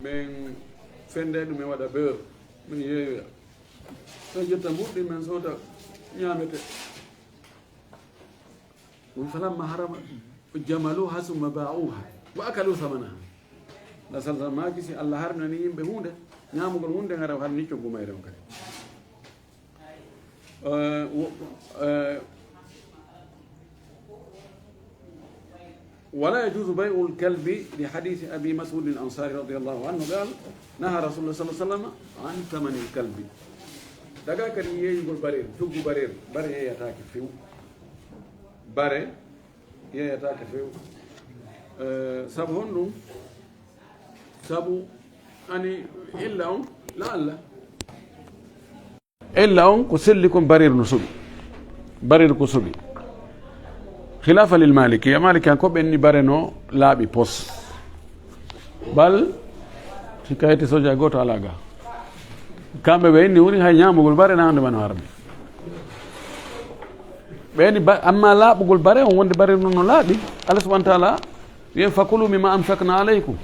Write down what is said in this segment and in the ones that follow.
ɓen fende ɗum e waɗa beurre min yeeyoya so jetta mbuɗɗi men sooda ñaamete ɗum falamma harama jamalu ha summa ba'uha wa akalu samanaha la salsa maki si allah harminani yimɓe hunde ñamugol hunde gara har ni coggu mayre on kadi ولا يجوز بيع الكلب لحديث أبي مسعود الأنصاري رضي الله عنه قال نهى رسول الله صلى الله عليه وسلم عن ثمن الكلب دقا كان يقول برير تقو برير برير يتاك فيو برير يتاك فيو سبهن سبو أني إلا لا لا إلا كسلكم برير نسبي برير كسبي خلافا للمالكي يا مالك كان كوب اني بارينو لابي بوس بل شكايتي سوجا غوتو علاغا كامبه بيني وري هاي نيامغول بارينا عند من هاربي بيني اما لابغول باري وند بارينو نو لابي الله سبحانه وتعالى ينفقلوا مما انفقنا عليكم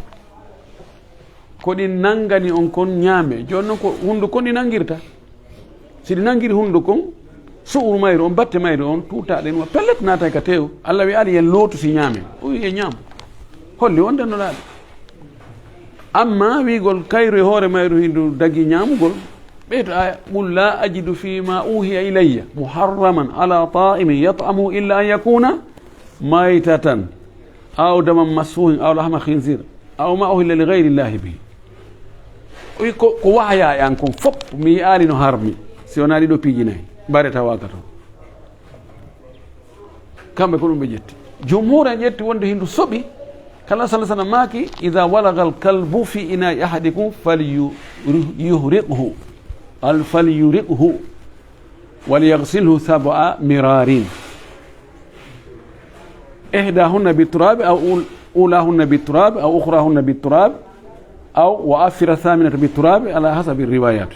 كودي نانغاني اون كون نيامي جونو ko hundu kon nangirta sidi nangiri hundu kon suuru mayre on batte mayre on tuutaɗen wa pellet naata ka tew allah wi ali yen lootu si ñaame o wi e ñaam holli wonde no laaɓi amma wigol kayru e hoore mayru hindu dagi ñaamugol ɓeyto aya qul la ajidu fima uhiya ilayya muharraman ala ta'imin yat'amuhu illa an yakuna maytatan aw daman masfuhin aw lahma khinzir aw ma uhilla li gayri llahi bihi wi ko wahaya e an kon fop mi yi'ali no harmi si wona ɗiɗo piiji nayyi bareta waka toon kamɓe ko ɗum ɓe ƴetti jumhur en ƴetti wonde hindu soɓi kala sala sallam maaki ida walaga alkalbu fi inai ahadikum falyuriqhu walyaghsilhu 7 mirarin ihdahunna biturabi aw ulahunna biturabi aw ukhrahunna biturabi aw wa afira thaminata biturabi ala hasabi riwayat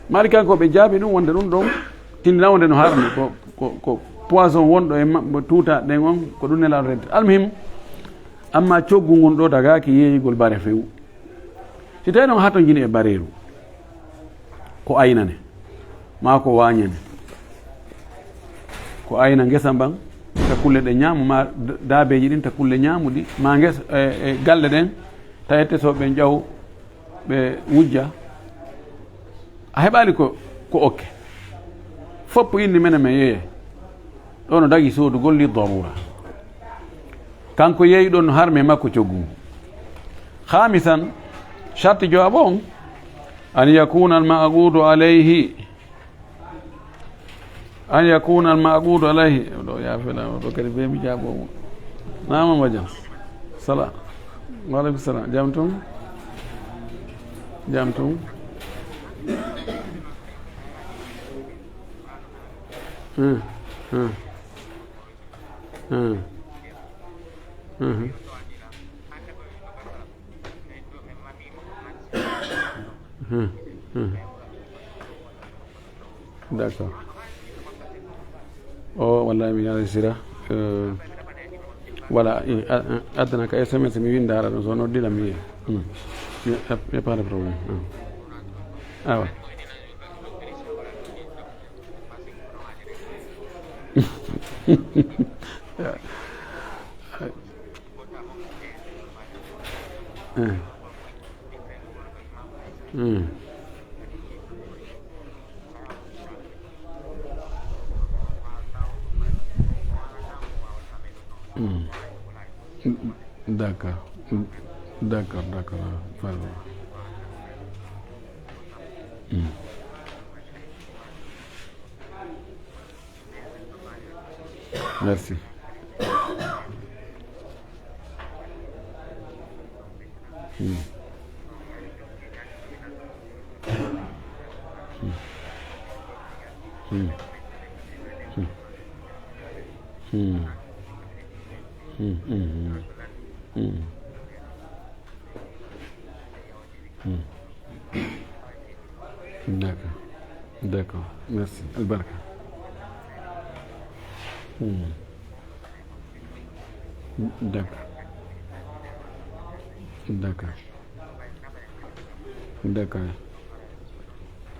mari kanko ɓe jaabi ɗum wonde ɗum ɗon tindina wonde no harmi ko poison wonɗo e tuuta ɗen on ko ɗum nelaɗo redde almuhim amma coggu ngun ɗo dagaki yeeyigol bare few si tawi noon hato jini e bareru ko aynane ma ko wañane ko ayna ngesa mban ta kulle ɗe ñaamu ma daabeji ɗin ta kulle ñaamuɗi ma ngesa e galle ɗen ta ette so ɓe ƴaw ɓe wujja a heɓali ko okke fopp indi mene men yeeye ɗo no dagi soodugol li darura kanko yeeyi ɗon no harme makko coggu hamisan charte jawab on an yakuna almaqudu alayhi ɗo yafelama ɗo kadi ɓemi jaɓomo nama mbajan salam waleykum salam jam tum d'accord o wallahi mi yarisira voilà addana ka sms mi windara ɗum so noddiɗam mi y a pas de problème awa d'accord merci D'accord, merci. Albarka. D'accord. D'accord.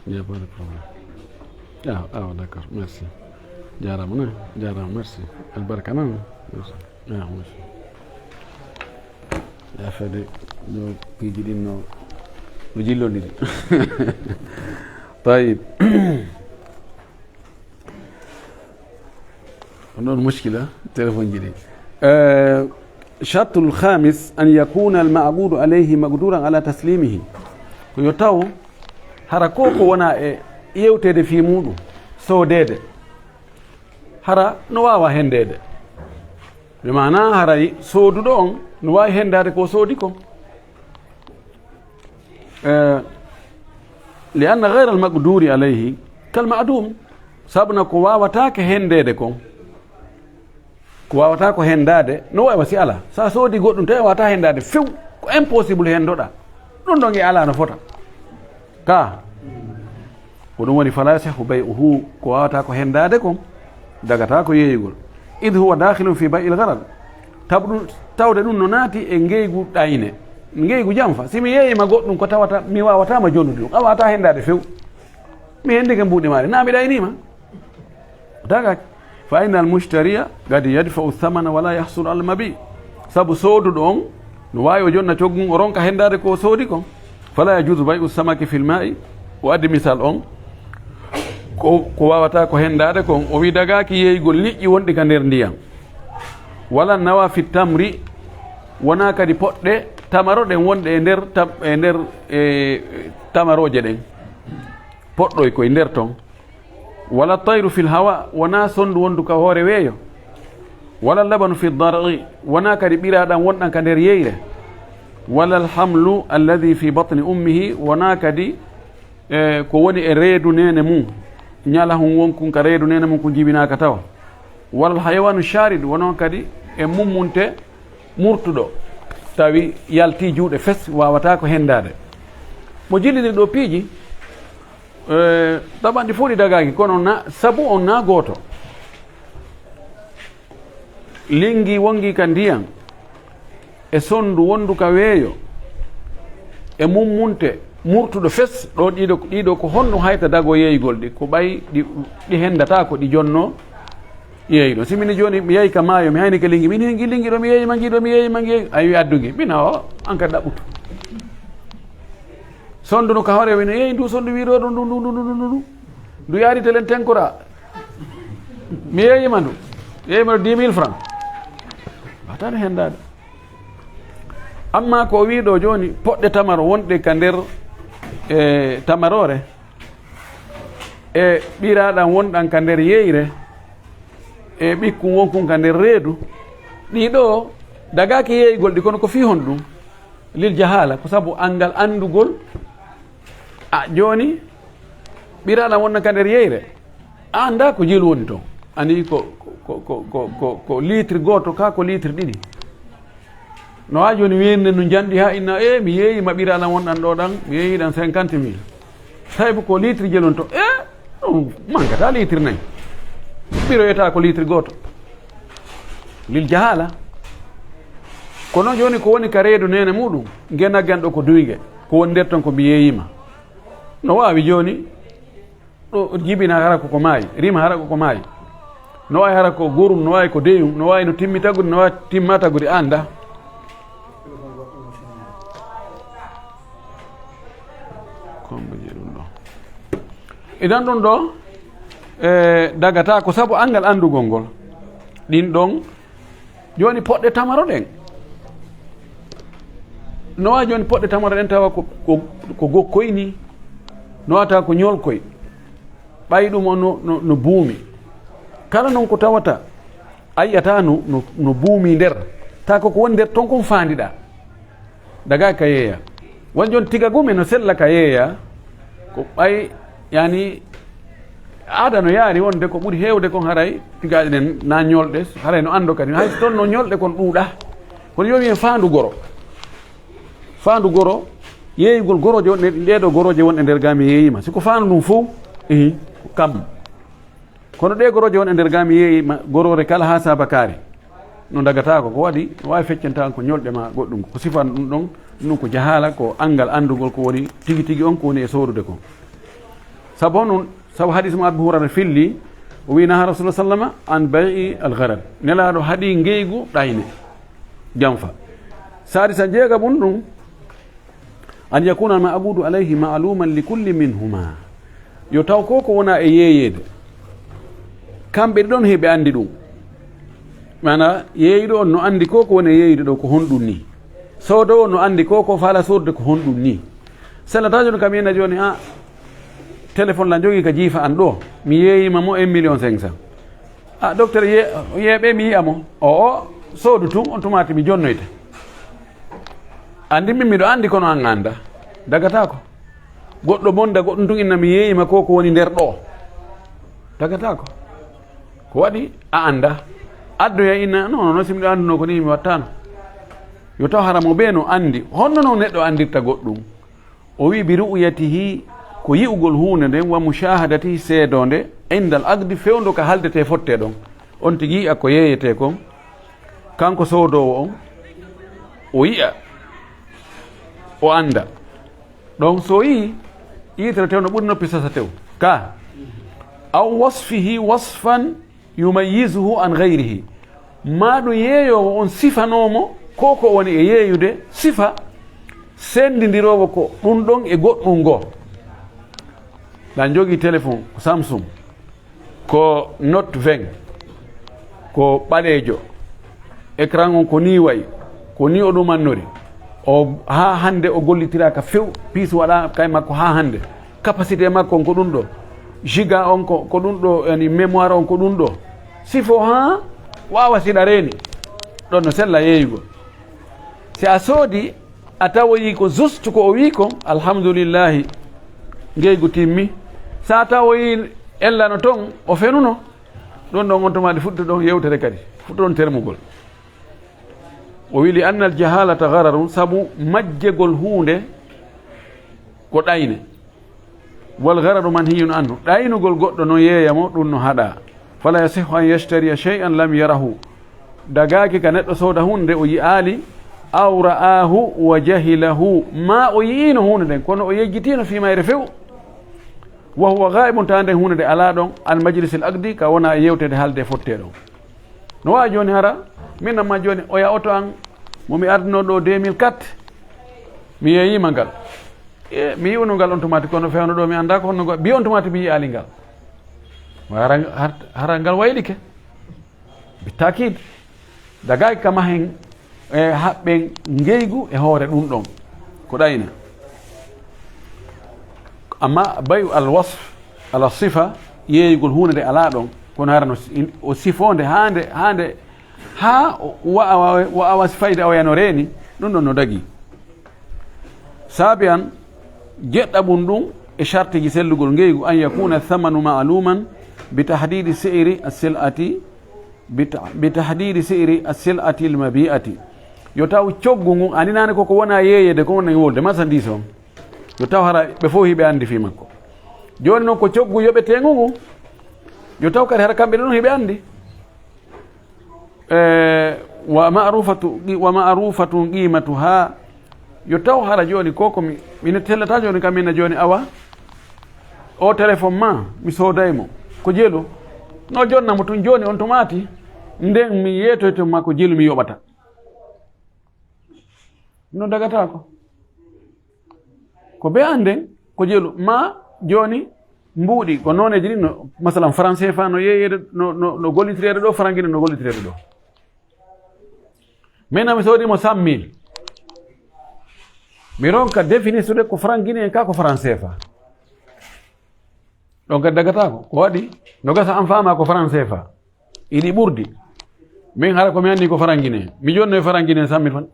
Il n'y a pas de problème. D'accord, merci. Jaram, merci. Albarka non. Merci. Ya fede no piji din no jillondiri. طيب. هنون مشكلة تلفون جديد. الشرط الخامس أن يكون المعبود عليه مقدورا على تسليمه. يتاو harakoko wona yewtede fi muɗum soodede hara no wawa hendede ɓe mana haray sooduɗo on no wawi hendade ko soodi ko li anna gayra almaqduri alayhi kalmadum sabuna ko wawatake hendede kon ko wawata ko hendade no wawi wasi ala sa soodi goɗɗum tawi wawata hendade few ko impossible hendoɗa ɗum ɗon e ala no fota ka ko ɗum woni fala yasahu bay'uhu ko wawata ko hendade kon dagata ko yeeygol id huwa dakhilun fi bay'il gharar tawde ɗum no naati e ngeygu ɗayne ngeygu jamfa simi yeeyima goɗɗum ko tawata mi wawatama jonnude ɗum a wawata hendade few mi hendike mbuɗi maɗe na mi ɗaynima tagaki fa inna almushtariya gadi yadfa'u thamana wala yahsulu al mabi sabu sooduɗo on no wawi o jonna coggum o ronka hendade ko soodi kon fala yajuzu bay'u samaki fil ma'i o addi misal on ko wawata ko hendade kon o wi dagaki yeeygol liƴƴi wonɗi ka nder ndiyam wala nawa fi tamri wona kadi poɗɗe tamaro ɗen wonɗe e nder tamaroje ɗen poɗɗoy koye nder ton wala tayru fil hawa wona sondu wondu ka hoore weeyo wala labanu fi dar'i wona kadi ɓiraɗan wonɗan ka nder yeyre wala alhamlu alladi fi batni ummihi wona kadi ko woni e reedu nene mum ñala hum wonkun ka reedu nene mum ko jibinaka tawa wala alhayawanu sharid wonon kadi e mummunte murtuɗo tawi yalti juuɗe fes wawata ko hendade mo jillidi ɗo piiji taɓanɗi fof ɗi dagaki kono na sabu on na gooto lingi wongi ka ndiyam e sondu wondu ka weeyo e mummunte murtuɗo fes ɗo ɗiɗo ko honno hayta dago yeeygol ɗi ko ɓay ɗi hendata ko ɗi jonno yeeyɗo simini joni mi yeeyi ka maayo mi hayni ke lingi min hingi lingi ɗo mi yeeyima ngiɗo mi yeeyima ngi a wi addugi mina o an kadi ɗaɓɓutu sondu no ka hoore wine yeeyi ndu sondu wiroɗo ndu yaari telen tenkora mi yeeyima ndu yeeyima ɗo 10 000 francs watano hendade amma ko wiɗo joni poɗɗe tamaro wonɗe ka nder tamarore e ɓiraɗan wonɗan ka nder yeyre e ɓikkun wonkun ka nder reedu ɗiɗo dagaki yeeygol ɗi kono ko fi hon ɗum lil jahala ko sabu angal andugol joni ɓiraɗan wonɗan ka nder yeyre a anda ko jilu woni toon andi ko litre goto ka ko litre ɗiɗi no ha joni wiyinde no janɗi ha inna mi yeeyima ɓiraɗan wonɗan ɗo ɗan mi yeeyiɗan 50 000 tawi ko litre jelon to ɗum mankata litre nayyi ɓiroyata ko litre goto lil jahala kono joni ko woni ka reedu nene muɗum genagganɗo ko duygue ko woni nder ton ko mi yeeyima no wawi joni ɗo jibina hara koko maayi rima hara koko maayi no wawi hara ko gurum no wawi ko deyum no wawi no timmitagude no wawi timmatagude anda komboje ɗum ɗo idan ɗum ɗo dagata ko sabu angal andugol ngol ɗin ɗon joni poɗɗe tamaro ɗen no wawi joni poɗɗe tamaro ɗen tawa ko gokkoy ni no wata ko ñolkoy ɓayi ɗum on no buumi kala noon ko tawata a yiyata no buumi nder ta koko woni nder ton kon fandiɗa daga ka yeeya won joni tigagume no sella ka yeeya ko ɓay yani aada no yaari wonde ko ɓuri heewde kon haray tigaɗe ɗen na ñolɗe haray no ando kadi hay so toon no ñolɗe kon ɗuuɗa kono yomi en faandu goro yeeygol goroje wonɗe ɗeɗo goroje wonɗe nder ga mi yeeyima siko faandu ɗum fof kam kono ɗe goroje wonɗe nder ga mi yeeyima gorore kala ha sabakari no dagatako ko waɗi no wawi feccanta ko ñolɗe ma goɗɗum ko sifan ɗum ɗon ɗum ko jahala ko angal andugol ko woni tigi tigi on ko woni e sorude ko sabu noon sabu hadis mo Abu Hurayra filli o wi naha rasulullah sallama an bai'i al-gharar nelaɗo haɗi ngeygu ɗayne jamfa sadisa jeega mum ɗum an yakuna al-ma'budu alayhi ma'luman li kulli minhuma yo taw ko wona e yeeyede kamɓe ɗon heɓe andi ɗum mana yeeyɗo on no andi ko woni e yeeyde ɗo ko honɗum ni soodowo no andi ko faala sorde ko honɗum ni sellatajo no kam yena joni téléphone la jogui ka jiifa an ɗo mi yeeyima mo 1,500,000 docteur yeeɓe mi yiyamo o soodu tun on tumati mi jonnoyte andi min miɗo andi kono an anda dagata ko goɗɗo bonda goɗɗum tun inna mi yeeyima ko woni nder ɗo dagata ko waɗi a anda addoya inna non si miɗo anduno ko ni mi wattano yo taw haramo ɓe no andi honno noon neɗɗo andirta goɗɗum o wi bi ru'yatihi ko yi'ugol hunde nden wa mushahadatihi seedonde indal agdi fewndo ka haldete fotte ɗon on tigi yi'a ko yeeyete kon kanko soodowo on o yi'a o anda ɗon so yi yitere tew no ɓuri noppi sasa tew ka aw wasfihi wasfan yumayyizuhu an gayrihi ma ɗum yeeyowo on sifanomo ko woni e yeeyude sifa sendidirowo ko ɗum ɗon e goɗɗum ngoo ɗan jogii téléphone ko Samsung ko Note 20 ko ɓaleejo écran on ko ni wayi ko ni o ɗumannori o ha hande o gollitira ka few piis waɗa kay makko ha hande capacité makko on ko ɗum ɗo giga on ko ɗum ɗo yani mémoire on ko ɗum ɗo sifo ha wawa siɗa reeni ɗon no sella yeeyugo si a soodi a tawoyi ko juste ko o wi kon alhamdoulillahi ngeygu timmi sa tawoyi ellano toon o fenuno ɗon ɗon on tomade fuɗɗo ɗon yewtere kadi fuɗɗo ɗon termugol o wi li anna al jahalata gararum sabu majjegol hunde ko ɗayne wal gararu manhiyun anhu ɗaynugol goɗɗo no yeeyamo ɗum no haɗa fala yasihu an yashtariya shay'an lam yarahu dagaki ka neɗɗo sooda hunde o yi'aali aw ra'ahu wa jahilahu ma o yi'ino hunde nden kono o yejjitino fimayre few wa huwa ghaibun ta nden hunde nde ala ɗon al majlis al aqdi ka wona e yewtede haalde fotte ɗon no wawi joni hara min namma joni oya oto an momi ardino ɗo 2004 mi yeeyima ngal mi yi'uno ngal on tumati kono fewno ɗo mi anda ko honno bi on tumati mi yi'ali ngal hara ngal waylike bitakid dagaki kama hen e haɓɓe ngeygu e hoore ɗum ɗon ko ɗayna amma bayu al wasf ala sifa yeeygol hunde nde ala ɗon kono harano o sifonde hande ha wa awa fayde awayano reeni ɗum ɗon no dagi saabi an jeɗɗa ɓum ɗum e charte ji sellugol ngeygu an yakuna thamanu ma'luman bitahdidi se'iri as-sil'ati bitahdidi se'iri as-sil'ati al-mabi'ati yo taw coggu ngun aninane koko wona yeeyede ko wona wolde marchandise on yo taw hara ɓe fof hiɓe andi fi makko joni noon ko coggu yoɓetengu ngu yo taw kadi hara kamɓe ɗon hiɓe andi wa ma'rufatun qimatuha yo taw hara joni koko mine tellata joni kam mina joni awa o téléphone ma mi soodaymo ko jeelu no jonnamo tun joni on to maati nden mi yetoyto makko jeelu mi yoɓata no dagata ko be anden ko jeelu ma joni mbuuɗi ko noneji ɗi no masalan français fa no yeeyede no gollitirede ɗo franguine no gollitirede ɗo maintenant mi soodimo 100 000 mi ronka définisude ko franguine en ka ko français fa ɗon kadi dagata ko waɗi no gasa an faama ko français fa iɗi ɓurdi min hara komi anndi ko franguine mi jonno e franguine 100 000 fan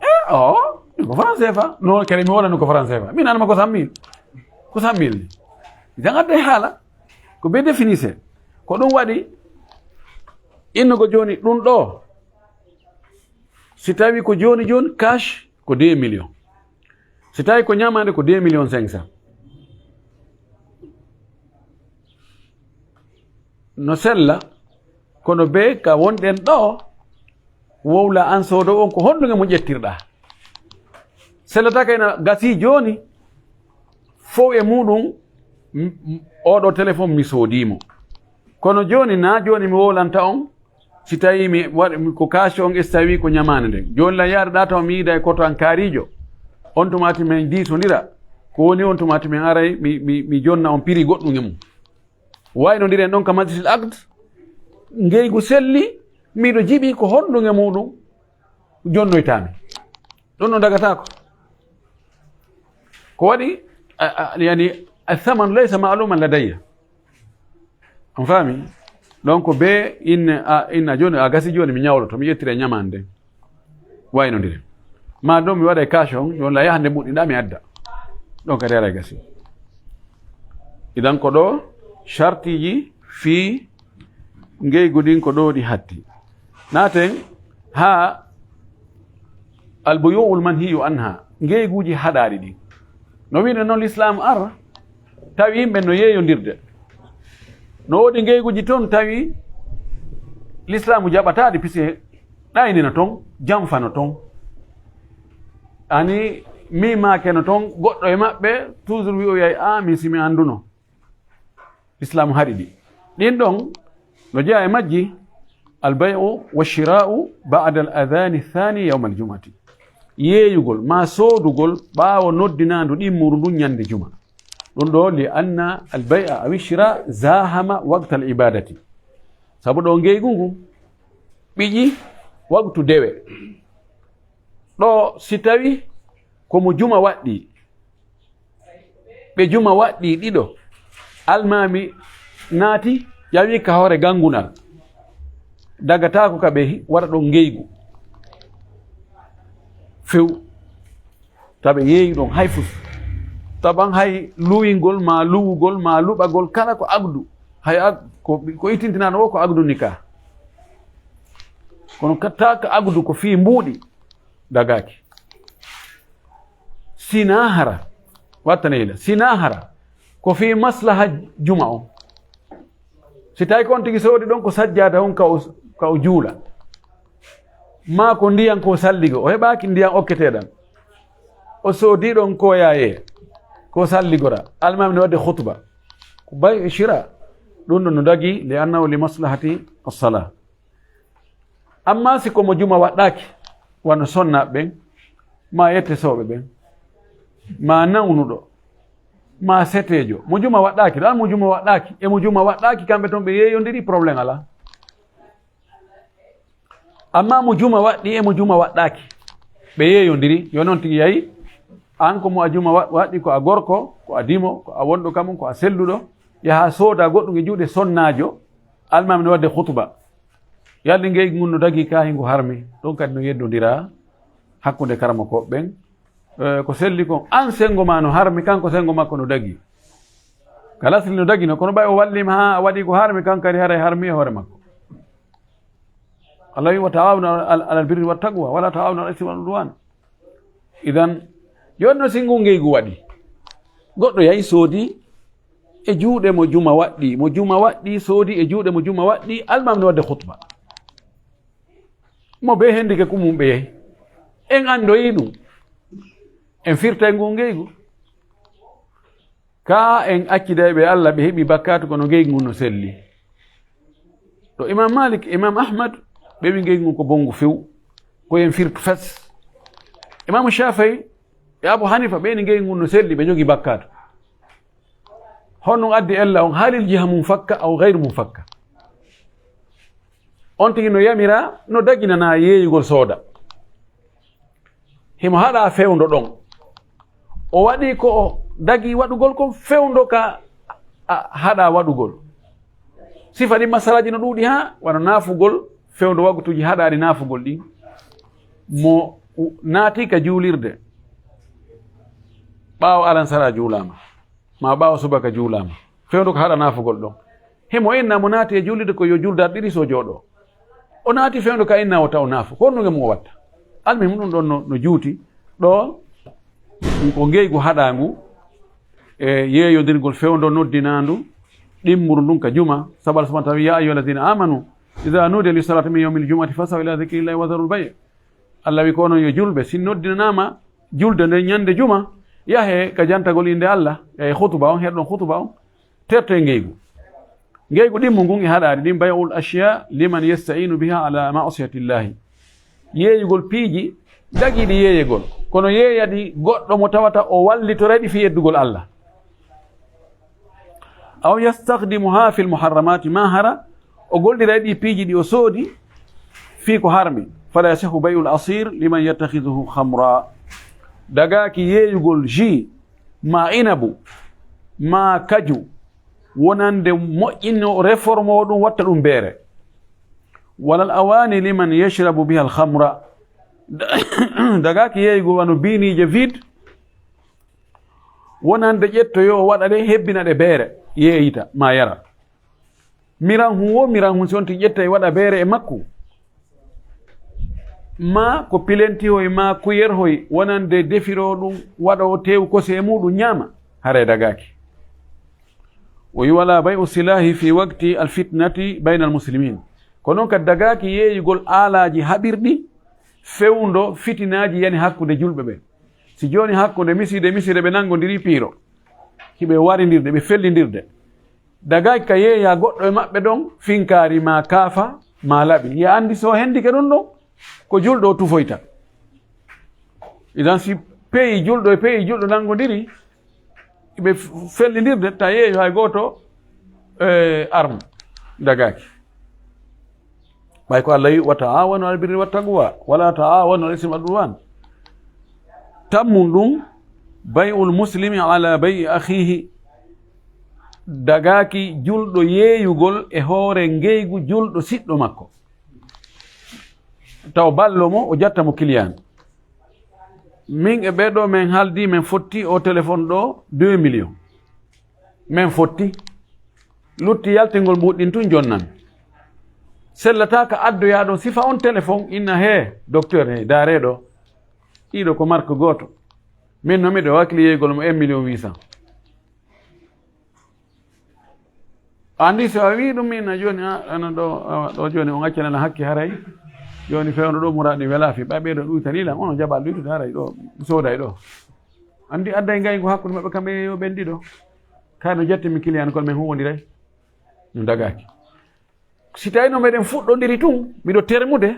ko français fa no kadi mi wonano ko français fa min anma ko 100 000 ko 100 000 ni jangadde haala ko be définissé ko ɗum waɗi innugo joni ɗum ɗo si tawi ko joni cash ko 2 millions si tawi ko ñamade ko 2 millions 500 no sella kono be ka wonɗen ɗo wowla an soodo on ko honɗuge mo ƴettirɗa sellata kayna gasi joni fo e muɗum oɗo téléphone mi soodimo kono joni na joni mi wolanta on si tawi mi waɗi ko kaasi on esi tawi ko ñamande nden joni la yaruɗa taw mi yiida e koto an kaarijo on tumati min diisodira ko woni on tumati min aray mi jonna on prix goɗɗum e mum waynodiren ɗon ka majlisil aqd ngeygu selli miɗo jiiɓi ko honɗum e muɗum jonnoytami ɗon no dagatako ko waɗi yani athamanu laysa ma'luman ladayya on faami donc be inna joni a gasi joni mi ñawlo to mi ƴettire ñamande waynodire ma ɗum mi waɗa e cash on joni la yahande ɓuɗɗiɗa mi adda ɗon kadi ara e gasi idan ko ɗo chartiji fi ngeygu ɗin ko ɗo ɗi hatti naten ha albuyu'ul manhiyu anha ngeyguji haɗaɗi ɗi no wiide noon l'islam ara tawi yimɓe no yeeyondirde no woɗi ngeyguji toon tawi l'islamu jaɓataɗi puisque ɗaynina toon jamfano toon ani mimake no toon goɗɗo e maɓɓe toujours wi o yay min simi anduno l'islamu haɗi ɗi ɗin ɗon no jeeya e majji albay'u washira'u ba'da al adhani thani yawma al jumati yeeyugol ma soodugol ɓaawo noddinandu ɗimmuru ndun ñande juma ɗum ɗo li anna albay'a awi shira zahama waqta al ibadati sabu ɗo ngeygu ngu ɓiƴi waqtu dewe ɗo si tawi komo juma waɗɗi ɓe juma waɗɗi ɗiɗo almami naati ƴawi ka hoore gangunal dagatako ka ɓe waɗa ɗo ngeygu few taɓe yeeyi ɗon hay fuf taban hay luwingol ma luwugol ma luɓagol kala ko agdu hay ko itintinano o ko agdu ni ka kono katta ka agdu ko fi mbuuɗi dagaki sina hara wattaneyla sina hara ko fi maslaha juma on si tawi ko on tigi soodi ɗon ko sajjada on ka o juula ma ko ndiyan ko salligo o heɓaki ndiyan okketeɗan o soodi ɗon koyaye ko salligora almami ne wadde khutba ko bay shira ɗum ɗon no dagi li annahu li maslahati as-salah amma si komo juma waɗɗaki wano sonnaɓe ɓen ma yettesoɓe ɓen ma nawnuɗo ma setejo mo juma waɗɗaki ɗan mo juma waɗɗaki e mo juma waɗɗaki kamɓe toon ɓe yeeyodiri probléme ala amma mo juma waɗɗi e mo juma waɗɗaki ɓe yeeyodiri yo noon tigi yayi an ko mo a juma waɗɗi ko a gorko ko a dimo ko a wonɗo kamum ko a selluɗo yaha sooda goɗɗum e juuɗe sonnajo almami ne wadde khutba yalli ngeygu ngun no dagi kahingu harmi ɗon kadi no yeddodira hakkude karama koɓe ɓen ko selli kon an sengo ma no harmi kanko sengo makko no dagi kala sili no dagi no kono ɓay o wallima ha a waɗi ko harmi kanko kadi haray harmi e hoore makko Allah wi wa ta'awuna alal birri wat taqwa wala ta'awuna alal ismi wal udwan idan joni no singu ngeygu waɗi goɗɗo yahi soodi e juuɗe mo juma waɗɗi soodi e juuɗe mo juma waɗɗi almam ne wadde khutba mo be hendike ko mum ɓe yehi en andoyi ɗum en firta e ngu ngeygu ka en accida ɓe Allah ɓe heɓi bakkatu kono ngeygu ngu no selli ɗo imam Malik imam Ahmad ɓe wi ngeygu ngu ko bongu few ko en firtu fes imam Shafi'i e Abu Hanifa ɓeni ngeygu ngu no selli ɓe jogi bakkatu honno addi ella on haalil jiha mum fakka aw gayru mum fakka on tigi no yamira no daginana yeeyugol sooda himo haɗa fewndo ɗon o waɗi ko o dagi waɗugol ko fewndo ka haɗa waɗugol sifa ɗi masalaji no ɗuuɗi ha wano naafugol fewndo waggutuji haɗaɗi naafugol ɗin mo naati ka juulirde ɓaawo alansara juulama ma ɓaawo subaka juulama fewndo ko haɗa naafugol ɗon himo inna mo naati e juulirde ko yo juldar ɗiɗi so jooɗo o naati fewndo ka inna o taw naafu ko honnuge mum o watta almihim ɗum ɗon no juuti ɗo ko ngeygu haɗangu e yeeyodirgol fewndo noddinandu ɗimmuru ndun ka juma sabal subhanahu wa ta'ala ya ayyuha alladhina amanu idha nudiya lis-salati min yawmil jum'ati fasaw ila dhikrillahi wa dharul bay' Allah wi ko non yo julɓe sin noddinanama julde nde ñande juma yahe ka jantagol inde Allah e khutba on hedon khutba on terte ngeygu dimmu ngun e haɗaade ɗin bay'ul ashiya liman yasta'inu biha ala ma'siyati llahi yeeyugol piiji dagiɗi yeeyegol kono yeeyadi goɗɗo mo tawata o wallitoraɗi fi yeddugol Allah aw yastakhdimuha fi lmuharramati ma hara o gollira ɗi piiji ɗi o soodi fi ko harmi fala yasihu bay'ul asir liman yattakhiduhu khamra dagaki yeeyugol ji ma inabu ma kaju wonande moƴƴino réforme o ɗum watta ɗum beere walal awani liman yashrabu biha alhamra dagaki yeeygo wano biinije vide wonande ƴettoyo waɗa ɗe hebbina ɗe beere yeeyita ma yara miran hun si wonti ƴetta e waɗa beere e makko ma ko pilentihoy ma kuyerhoy wonande defiro ɗum waɗa o tew kose e muɗum ñaama hare dagaki ويولا بيع السلاح في وقت الفتنة بين المسلمين كونون كدغاكي ييغول آلاجي حبيردي فewndo fitinaji yani hakkude julɓe ɓe si joni hakkude miside ɓe nangodiri piiro hiɓe warindirde ɓe fellidirde dagaki ka yeeya goɗɗo e maɓɓe ɗon finkari ma kaafa ma laaɓi ya andi so hendike ɗum ɗon ko julɗo o tufoyta idan si peyi julɗo e peyi julɗo nangodiri ɓe fellidirde ta yeeyo hay gooto arme dagaki ɓay ko Allah wi wa ta'awanu alal birri wattaqwa wala ta'awanu alal ismi wal udwan tammum ɗum bay'ul muslimi ala bay'i akhihi dagaki julɗo yeeyugol e hoore ngeygu julɗo siɗɗo makko taw ballo mo o jatta mo client min e ɓeɗo min haaldi min fotti o téléphone ɗo 2 millions min fotti lutti yaltingol mbuɗɗin tun jonnan sellata ka addoya ɗo sifa on téléphone inna he docteur he daareɗo ɗiɗo ko marque goto min no miɗo wakkili yeygol mo 1 million 800 andi so a wi ɗum min a joni ana ɗo joni o ŋaccanana hakke haray joni fewno ɗo muraɗi wela fi ɓay ɓeeɗo ɗuytanilan ono jaɓal ɗuytude haray ɗo sooday ɗo andi adday ngaygo hakkude maɓɓe kamɓe yo ɓen ɗiɗo kayno jettimi client kono min huwodiray no dagaki si tawi no meɗen fuɗɗodiri tun miɗo termude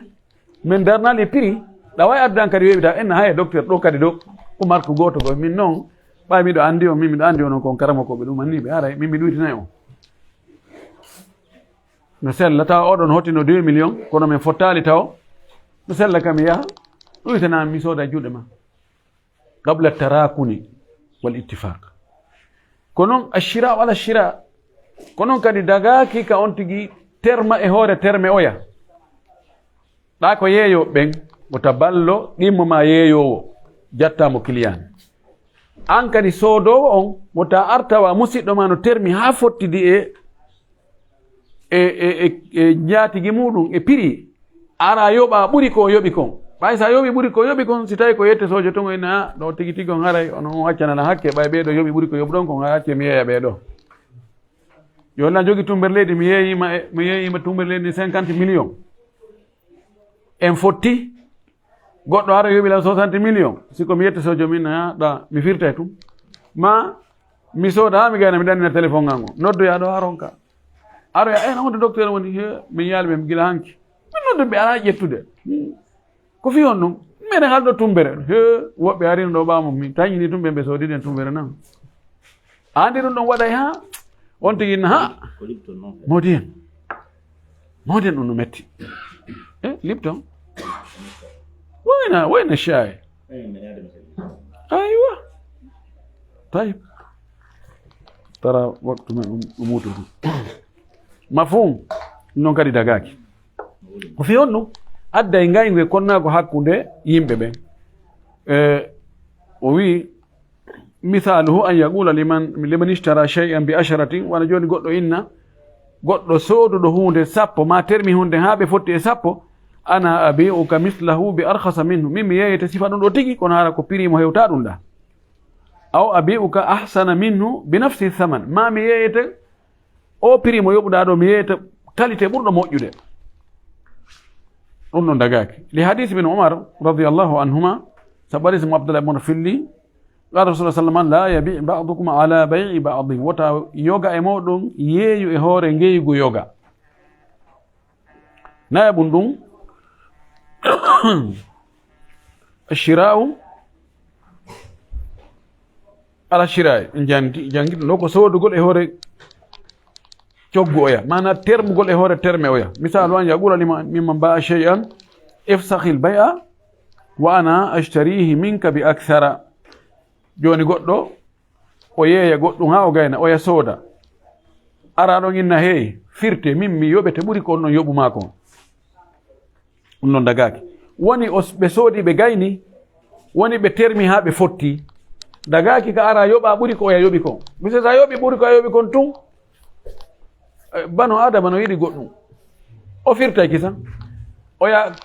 min darnali prix ɗawa addan kadi weɓita enna haye docteur ɗo kadi ɗo ko marque goto ko min noon ɓay miɗo andi o min miɗo andi onon kon karama koɓe ɗum anniɓe haray min mi ɗuytinayi on no sella taw oɗon hottino 2 millions kono min fottali taw no sella kam yaha ɗuytanami mi sooda juuɗe ma qabla tarakuni wal ittifaq ko noon ashira wala shira ko noon kadi dagaki ka on tigi terma e hoore terme oya ɗa ko yeeyo ɓen wota ballo ɗimmoma yeeyowo jattamo client an kadi soodowo on wota artawa musidɗo ma no termi ha fottidi e ñaatigi muɗum e prix ara yoɓa ɓuri ko yoɓi kon ɓay sa yoɓi ɓuri ko yoɓi kon si tawi ko yette sojo ton ena ɗo tigi tigi on haray onon waccanana hakke ɓay ɓeeɗo yoɓi ɓuri ko yoɓi ɗon kon hacce mi yeeya ɓeeɗo jonna jogi tumber leydi mi yeeyima tumber leydi 50 millions en fotti goɗɗo ara yoɓila 60 millions siko mi yette sojo min ɗa mi firta tum ma mi sooda ha mi gayna mi ɗannina téléphone ngal ngo noddoya ɗo haronka aroya en honde docteur woni he min yaalɓe mi gila hanki min nodde ɓe ala ƴettude ko fi on ɗum minen halɗo tumbere he woɓɓe arino ɗo ɓamo min tañini tumɓe ɓe soodiɗen tumbere nan andi ɗum ɗon waɗay ha on tiguinna ha modi en ɗum no metti Lipton wayna shay aywa tayib tara waktu men umutudu mafhum non kadi dagaki ko fi on ɗum adda e ngaygu konnago hakkude yimɓe ɓen o wi misaluhu an yaqula liman ishtara shay'an bi asharatin wona joni goɗɗo inna goɗɗo sooduɗo hunde 10 ma termi hunde ha ɓe fotti e 10 ana abi'uka mislahu bi arkhasa minhu min mi yeyete sifa ɗum ɗo tigi kono hara ko prix mo hewta ɗum ɗa aw abi'uka ahsana minhu bi nafsi thaman ma mi yeyete o prix mo yoɓuɗa ɗo mi yeyete qualité ɓurɗo moƴƴude ɗum ɗon dagaki li hadith bin umar radiyallahu anhuma sabari mo Abdullah ibn filli qala rasulullah sallallahu alaihi wasallam la yabi ba'dukum ala bay'i ba'dhi wata yoga e modum yeeyu e hoore ngeyugo yoga nayabun dum shira'u ala shira'i jangi loko sodugol e hoore coggu oya mana termugol e hoore terme oya misal wan yaqula mimman ba'a shay'an ifsakhil bay'a wa ana ashtarihi minka bi akthara joni goddo o yeeya goddum ha o gayna oya soda ara do inna hey firte min mi yobete buri ko non yobu mako non dagaki woni be sodi be gayni woni be termi ha be fotti dagaki ka ara yoba buri ko oya yobi ko mise sa yobi buri ko yobi kon tum bano adama no yidi goddum o firta kisa oya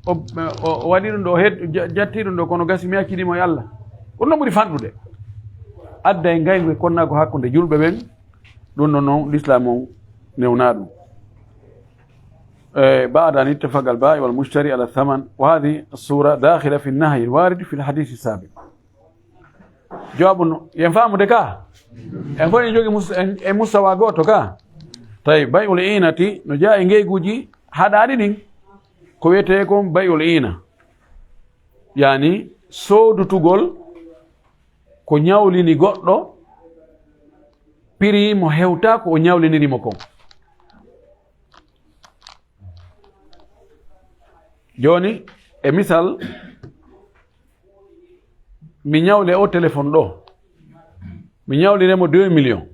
o wadi dum do jatti dum do kono gasi mi akidi mo yalla onno buri fandude adda e ngaygo konna ko hakkunde julbe ben dum non l'islam o newnadu بعد أن اتفق البائع والمشتري على الثمن وهذه الصورة داخلة في النهي الوارد في الحديث السابق جواب ينفهم دكا ينفهم يجوغي مستوى غوتو كا طيب بيع العينة نجاء نجي جوجي هذا عدين كويتكم بيع العينة يعني سود تقول ko nyawlini goddo piri mo hewta ko nyawlini mo ko joni e misal mi nyawle o téléphone do mi nyawlini mo 2 millions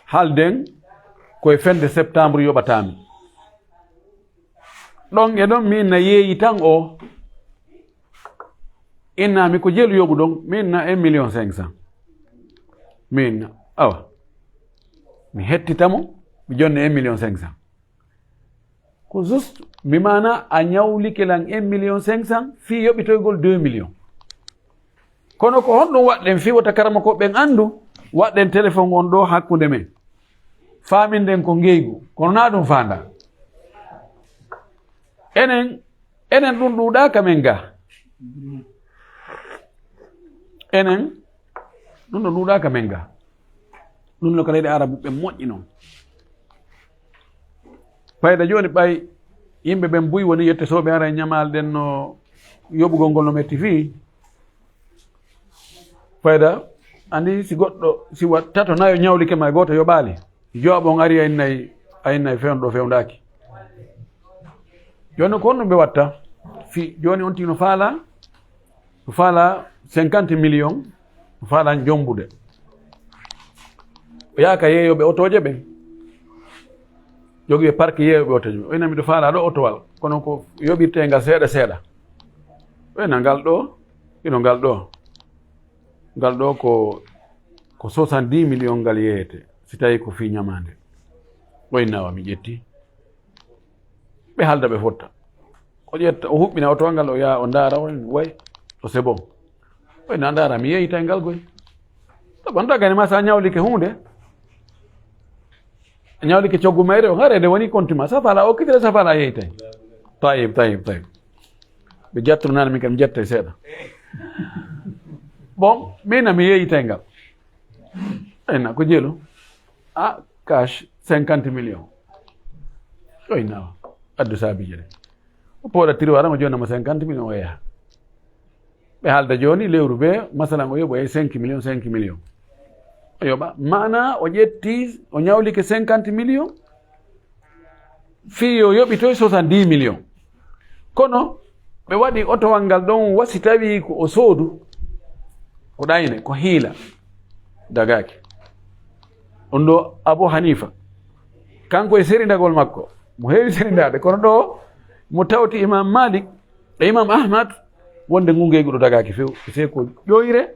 halden ko e fin de septembre yobatami don e don min na yeyi tan o inna mi ko jelu yobu don min na 1,5 million min awa mi hettitamo mi jonne 1,5 million ko just mi mana a nyawlike lan 1,5 million fi yobitoygol 2 millions kono ko hoddum wadden fi wata karama ko ben andu wadden téléphone on do hakkunde men faminden ko ngeygu kono na dum fanda enen dum duuda kamen ga enen dum do duuda kamen ga dum lo ko leydi arabu be moƴƴi non payda joni bay yimbe ben buy woni yette so be ara nyamal den no yobugol ngol no metti fi payda andi si goddo si wattato nayo nyawlike ma goto yobali jobo ngari ay nay fewndo fewndaki joni ko no be watta fi joni on tino fala 50 millions fala jombude yaaka yeyobe otoje ben jogi park yeyobe otoje o inami do fala do otowal kono ko yobirte ngal seeda wena ngal do ko 70 millions ngal yeyete si tawi ko fi nyamande waynawa mi jetti be halda be fotta o jetta o hubbina oto ngal o ya o ndara way to c'est bon way na ndara mi yeyita ngal goy to banda gani ma sa nyawlike hunde nyawlike coggu mayre o ngare de woni kontima sa fala o kidira sa fala yeyita tayib be jatru nan mi kam jetta seeda bon mina mi yeyita ngal ena ko jelo cash 50 millions oy nawa addu sabi jere o poda tiri wara mo jonna ma 50 millions o ya be halda joni lewru be masalan o yobo e 5 millions ayoba mana o jetti o nyawlike 50 millions fi o yobi to 70 millions kono be wadi oto wangal don wasi tawi ko o sodu ko dayne ko hila dagaki ondo Abu Hanifa kanko e serindagol makko mo heewi serindade kono do mo tawti Imam Malik e Imam Ahmad wonde ngungeygu do dagaki few se ko joyire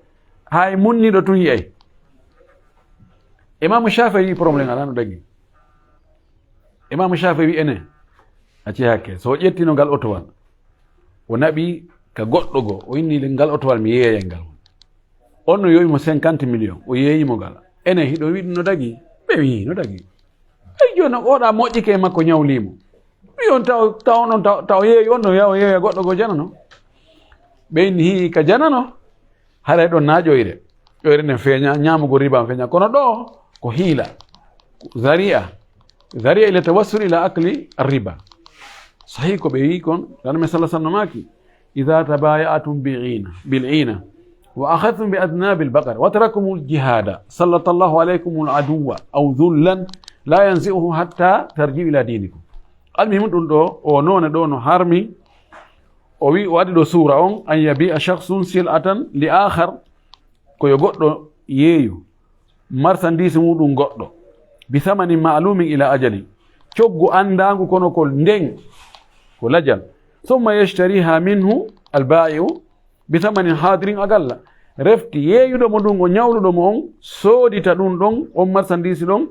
hay munni do tun yey Imam Shafi'i problem ala no dagi Imam Shafi'i ene aci hakke so jettino ngal otowal o nabi ka goddo go o inni le ngal otowal mi yeeya ngal onno yoyi mo 50 millions o yeeyi mo gal ene hido wi no dagi be wi no dagi ay jona oda moƴƴike makko nyawlimo wi on taw yeeyi onno yaw yeeya goddo go janano ɓeyni hi ka janano haray ɗon na ƴoyre nden feeña ñamugo riba feeña kono ɗo ko hiila zaria ila tawassul ila akli riba sahi ko ɓe wi kon ranme sallah sallam maki ida tabayatum bil'ina wa akhadtum bi adnabi albaqar wa tarakum aljihada sallata allahu alaykum aladuwa aw dhullan la yanzi'uhu hatta tarji'u ila dinikum almihim ɗum ɗo o none ɗo no harmi o wi o waɗi ɗo sura on an yabi'a shakhsun sil'atan li akhar koyo goɗɗo yeeyu marchandise muɗum goɗɗo bi thamanin ma'lumin ila ajali coggu andangu kono ko nden ko lajal thumma yashtariha minhu alba'i'u bi thamanin hadirin agalla refti yeeyuɗo mo ɗum o ñawluɗo mo on soodita ɗum ɗon on marchandise ɗon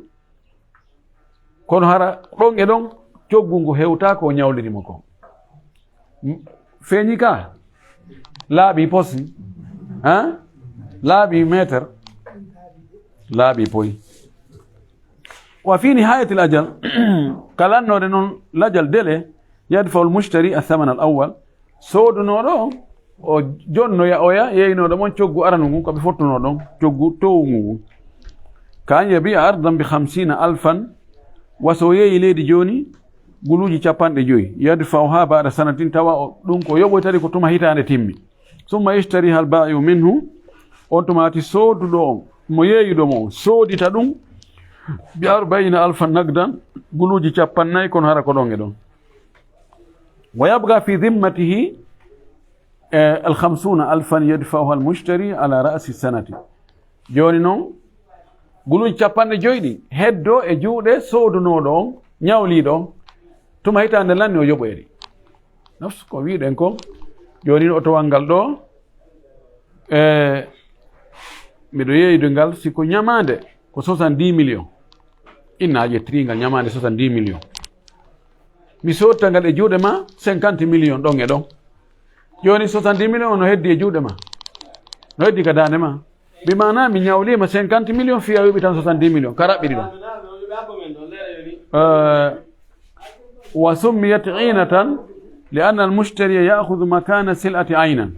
kono hara ɗon e ɗon coggu ngu hewta ko ñawlirimo ko feeñi ka laaɓi posi laaɓi métre laaɓi poyi wa fi nihayati l ajal kalannode noon lajal dele yadfa almushtari athaman al awal soodunoɗo o jonnoya oya yeynoɗo mon coggu aranu ngu koɓe fottuno ɗon coggu towngu ngu ka an yabi'a ardan bi 50,000 waso yeeyi leydi joni guluji 50 yadfa'uha ba'da sanatin tawa ɗum ko yoɓoytari ko tuma hitande timmi summa yashtariha alba'i'u minhu on tumati sooduɗo on mo yeeyuɗo mo soodita ɗum bi 40,000 nagdan guluji 50 kono hara ko ɗon e ɗon wa yabga fi dhimmatihi 50,000 yadfa'uha almushtari ala ra'si sanati joni noon guluji 50 ɗi heddo e juuɗe soodunoɗo on ñawliɗo on tuma hitande lanni o yoɓoyri nafs ko wiɗen ko joni o towal ngal ɗo miɗo yeyde ngal siko ñamande ko 70 millions inna ƴettiringal ñamande 70 millions mi sodta ngal e juuɗe ma 50 millions ɗon e ɗon joni 70 millions no heddi e juuɗe ma no heddi ka dande ma bi mana mi ñawlima 50 millions fiya yoɓi tan 70 millions ka raɓɓiɗi ɗon wa summiyat inatan li anna almushtariya ya'khudhu makana sil'ati aynan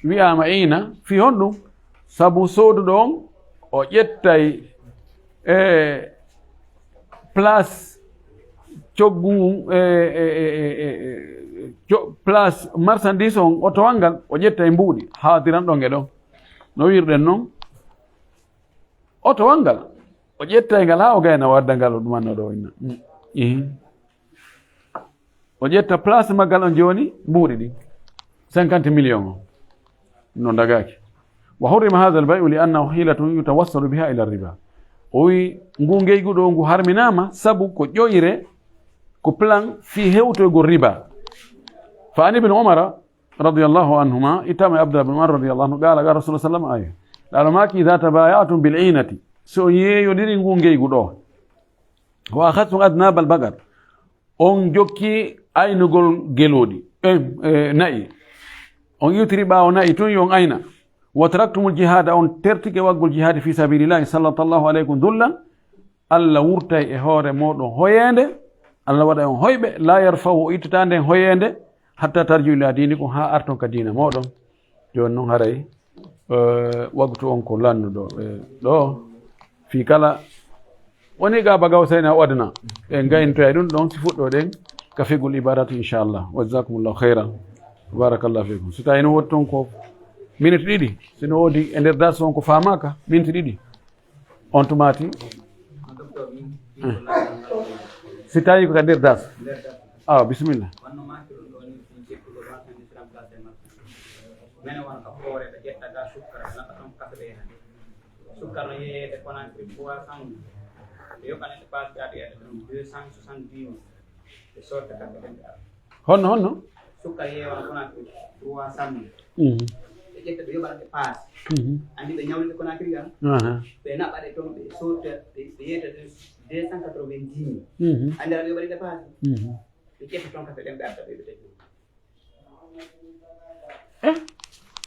wiyama ina fi honɗum sabu sooduɗo on o ƴettay place coggu place marchandise on o towal ngal o ƴetta e mbuuɗi haadiran ɗon e ɗon no wirɗen noon o towal ngal o ƴetta e ngal ha o gayna wadda ngal o ɗumanno ɗo inna o ƴetta place maggal on joni mbuuɗi ɗi 50 millions o no dagaki wa hurrima hadha albay'u li annahu hilatun yutawassalu biha ila riba o wi ngu ngeyguɗo ngu harminama sabu ko ƴoyre ko plan fi hewtoygo riba fa an ibn umara radiyallahu anhuma itama abdullah ibn umar radiyallahu anhu qala ga rasulullah sallallahu alaihi wasallam ɗalo maki idha tabayatum bil inati so yeeyodiri ngu ngeyguɗo wa akhadtum adnab al bagar on jokki aynugol geloɗi nayi on iwtiri ɓawo nayi tun yon ayna wa taraktumul jihada on tertike waggol jihadi fi sabilillahi sallallahu alaykum dullan allah wurtay e hoore moɗon hoyende allah waɗa on hoyɓe la yarfahu o ittata nden hoyende hatta tarju ila dinikum ha arton ka dina moɗon joni noon haray wagtu on ko lannuɗo ɗo fi kala woni ga bagaw sayna waɗana e gayntoya ɗum ɗon si fuɗɗoɗen ka fegol ibadatu inchallah wa jasakumullahu khairan barakallahu fikum so tawi no wodi toon ko minute ɗiɗi sino woodi e nder das on ko famaka minute ɗiɗi on tumati si tawi ko ka nder das awa bisimilla honno sukkar yeewana Conakry 300 ɓe ƴetta ɓe yoɓata ɓe paas andi ɓe ñawlide Conakry ga ɓe naɓaɗe toon ɓe sodta ɓe yeyta 290 andi aɗa yoɓaɗe paas ɓe ƴetta toon kafe ɗen ɓe arta ɓe teƴi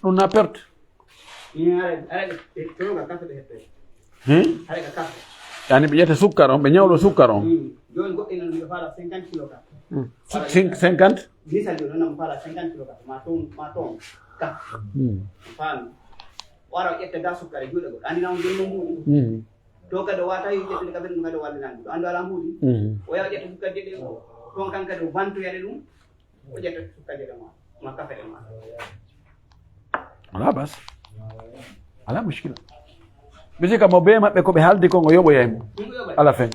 ɗum na perte araɓe tonoga kafe ɓe hettoy araga kafe yani ɓe ƴetta sukkar on ɓe ñawlo sukkar on joni goɗɗe noon ɓe faala 50 kilos ka 50 misal joni noon mo faala 50 kilos ka ma toon ka faami wara ƴetta ga sukkare juuɗe goɗɗo andi nawo joni mo mbuuɗi to kadi o wata yo ƴettude ka ɓen ɗum kadi o wallinani ɗo andu ala mbuuɗi o yaha ƴetta sukkadje ɗe ɗon kan kadi o bantoyade ɗum o ƴetta sukkadje ɗe ma kafeɗe ma ala bas ala muskila bisi kam o be maɓɓe ko ɓe haaldi kon o yoɓoyaymo ala fen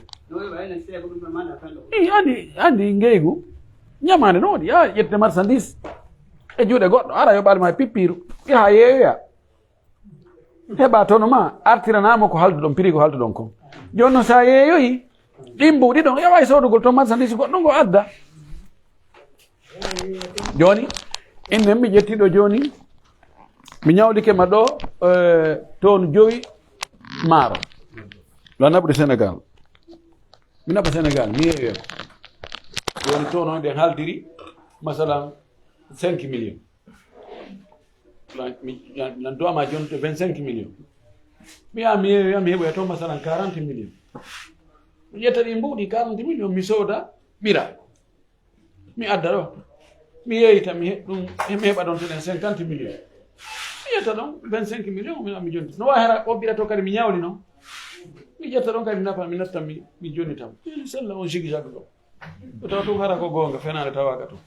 andi ngeygu ñamande no waɗi ya ƴette marchandise e juuɗe goɗɗo ara yoɓalema e pippiru yaha yeeyoya heɓa tono ma artiranama ko halduɗon prix ko halduɗon kon joni noon sa yeeyoyi ɗin mbuɗi ɗon yawa e sodugol to marchandise goɗɗo ngo adda joni innen mi ƴettiɗo joni mi ñawlike ma ɗo toon joyi maaro ɗo naɓude sénégal mi naɓa sénégal mi yeeyoya ko woni toon on ɗen haaldiri masalan 5 millions nan duwama joni to 25 millions mi yaha mi yeeyoya mi heɓoya toon masalan 40 millions mi ƴetta ɗi mbuɗi 40 millions mi sooda ɓira mi adda ɗo mi yeeyita mi heɓa ɗon to ɗen 50 millions mi ƴetta ɗon 25 millions mi jonti no wawi hara o ɓira to kadi mi ñawli noon mi ƴetta ɗon kadi mi natta mi jonnitam sella on sigi sago ɗo tawa tum hara ko goonga fenade tawaka to